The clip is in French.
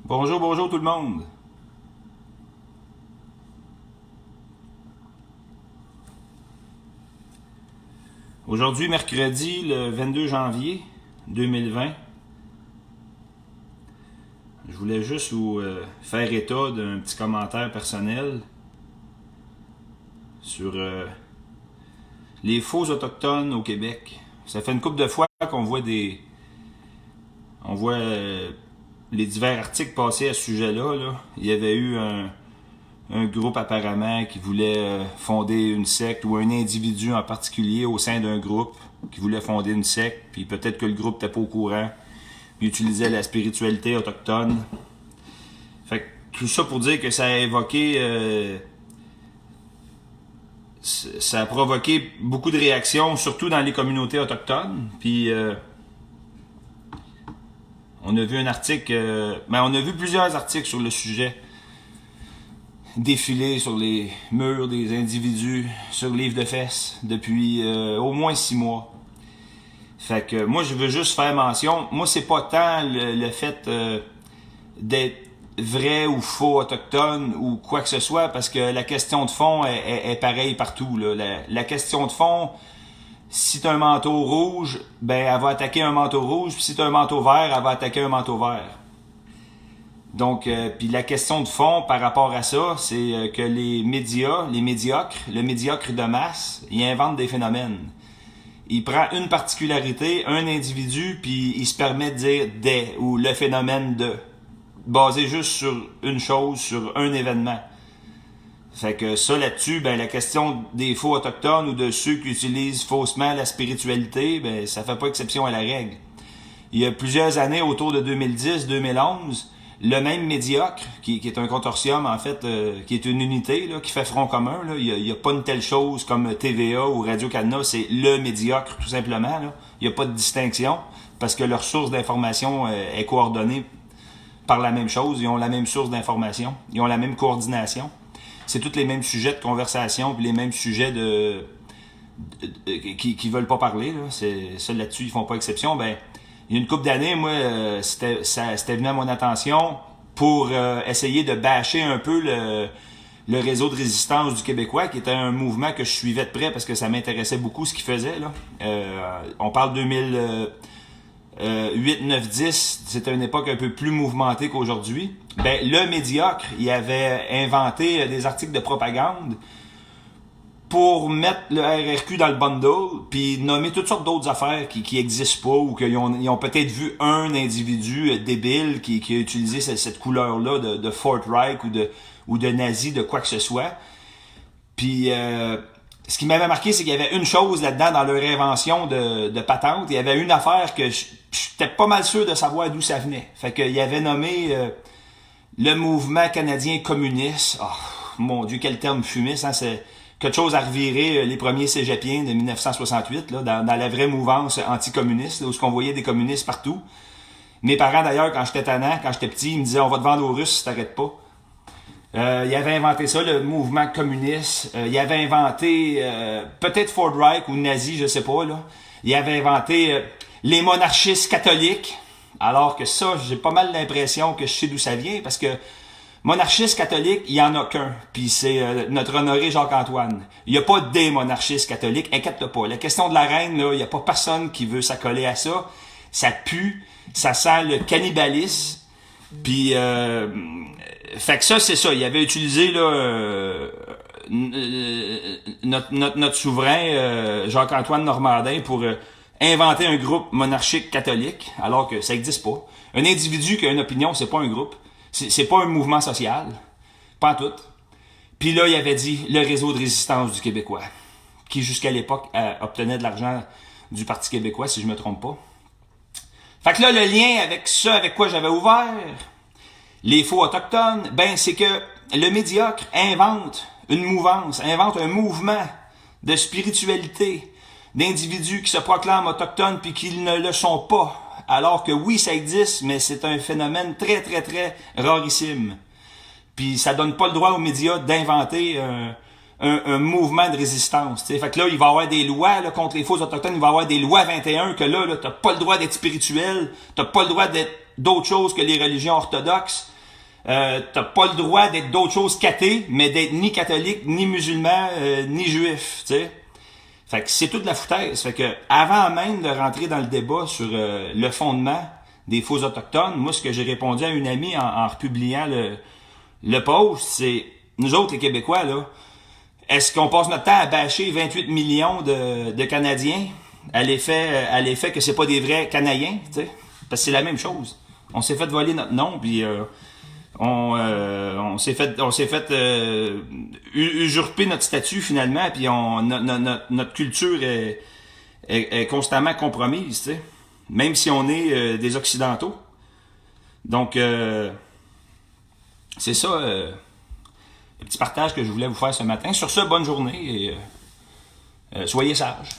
Bonjour, bonjour tout le monde. Aujourd'hui, mercredi, le 22 janvier 2020, je voulais juste vous faire état d'un petit commentaire personnel sur les faux autochtones au Québec. Ça fait une couple de fois qu'on voit les divers articles passer à ce sujet-là. Il y avait eu un groupe apparemment qui voulait fonder une secte ou un individu en particulier au sein d'un groupe qui voulait fonder une secte, puis peut-être que le groupe n'était pas au courant, puis utilisait la spiritualité autochtone. Fait que tout ça pour dire que ça a évoqué, ça a provoqué beaucoup de réactions, surtout dans les communautés autochtones. Puis on a vu un article, on a vu plusieurs articles sur le sujet défiler sur les murs des individus sur livre de fesses depuis au moins 6 mois. Fait que moi, je veux juste faire mention. Moi, c'est pas tant le fait d'être vrai ou faux autochtone ou quoi que ce soit, parce que la question de fond est pareille partout. Là. La question de fond, si t'as un manteau rouge, ben elle va attaquer un manteau rouge, puis si t'as un manteau vert, elle va attaquer un manteau vert. Donc, puis la question de fond par rapport à ça, c'est que les médias, le médiocre de masse, il invente des phénomènes. Il prend une particularité, un individu, puis il se permet de dire « des » ou « le phénomène de », basé juste sur une chose, sur un événement. Fait que ça, là-dessus, ben la question des faux autochtones ou de ceux qui utilisent faussement la spiritualité, ben ça fait pas exception à la règle. Il y a plusieurs années, autour de 2010-2011, le même médiocre, qui est un consortium en fait, qui est une unité là, qui fait front commun, là. Il y a pas une telle chose comme TVA ou Radio-Canada, c'est le médiocre tout simplement. Là. Il n'y a pas de distinction parce que leur source d'information est coordonnée par la même chose. Ils ont la même source d'information, ils ont la même coordination. C'est tous les mêmes sujets de conversation puis les mêmes sujets qui veulent pas parler. Là. C'est ça là-dessus, ils font pas exception. Ben il y a une couple d'années, moi, c'était venu à mon attention pour essayer de bâcher un peu le réseau de résistance du Québécois, qui était un mouvement que je suivais de près parce que ça m'intéressait beaucoup ce qu'il faisait. Là. On parle 2008, 9, 10, c'était une époque un peu plus mouvementée qu'aujourd'hui. Ben, le médiocre, il avait inventé des articles de propagande pour mettre le RRQ dans le bundle, puis nommer toutes sortes d'autres affaires qui existent pas, ou qu'ils ont peut-être vu un individu débile qui a utilisé cette couleur-là de Fort Reich ou de nazi, de quoi que ce soit. Puis ce qui m'avait marqué, c'est qu'il y avait une chose là-dedans dans leur invention de patente. Il y avait une affaire que j'étais pas mal sûr de savoir d'où ça venait. Fait qu'il avait nommé le mouvement canadien communiste. Oh, mon Dieu, quel terme fumiste, hein, c'est quelque chose à revirer les premiers cégepiens de 1968, là, dans la vraie mouvance anticommuniste, là, où on voyait des communistes partout. Mes parents, d'ailleurs, quand j'étais tannant, quand j'étais petit, ils me disaient « On va te vendre aux Russes si t'arrêtes pas ». Il avait inventé ça, le mouvement communiste. Il avait inventé peut-être Fort Reich ou nazi, je sais pas. Là. Il avait inventé les monarchistes catholiques. Alors que ça, j'ai pas mal l'impression que je sais d'où ça vient, parce que monarchiste catholique, il n'y en a qu'un. Puis c'est notre honoré Jacques-Antoine. Il n'y a pas des monarchistes catholiques, inquiète-toi pas. La question de la reine, là, il n'y a pas personne qui veut s'accoler à ça. Ça pue, ça sent le cannibalisme. Puis, fait que ça, c'est ça. Il avait utilisé là notre souverain Jacques-Antoine Normandin pour inventer un groupe monarchique catholique, alors que ça n'existe pas. Un individu qui a une opinion, c'est pas un groupe. C'est pas un mouvement social. Pas en tout. Puis là, il avait dit le réseau de résistance du Québécois, qui jusqu'à l'époque obtenait de l'argent du Parti québécois, si je me trompe pas. Fait que là, le lien avec ça, avec quoi j'avais ouvert, les faux autochtones, ben c'est que le médiocre invente une mouvance, invente un mouvement de spiritualité, d'individus qui se proclament autochtones puis qui ne le sont pas. Alors que oui, ça existe, mais c'est un phénomène très, très, très rarissime. Puis ça donne pas le droit aux médias d'inventer un mouvement de résistance. T'sais. Fait que là, il va y avoir des lois là, contre les faux autochtones, il va y avoir des lois 21 que là t'as pas le droit d'être spirituel, t'as pas le droit d'être d'autre chose que les religions orthodoxes. t'as pas le droit d'être d'autre chose qu'athée, mais d'être ni catholique, ni musulman, ni juif, tu sais. Fait que c'est toute la foutaise. Fait que avant même de rentrer dans le débat sur le fondement des faux autochtones, moi ce que j'ai répondu à une amie en republiant le post, c'est nous autres les Québécois là, est-ce qu'on passe notre temps à bâcher 28 millions de Canadiens à l'effet que c'est pas des vrais Canadiens, tu sais? Parce que c'est la même chose. On s'est fait voler notre nom, puis on s'est fait usurper notre statut finalement, puis notre culture est constamment compromise, tu sais. Même si on est des Occidentaux. Donc c'est ça le petit partage que je voulais vous faire ce matin. Sur ce, bonne journée et soyez sages.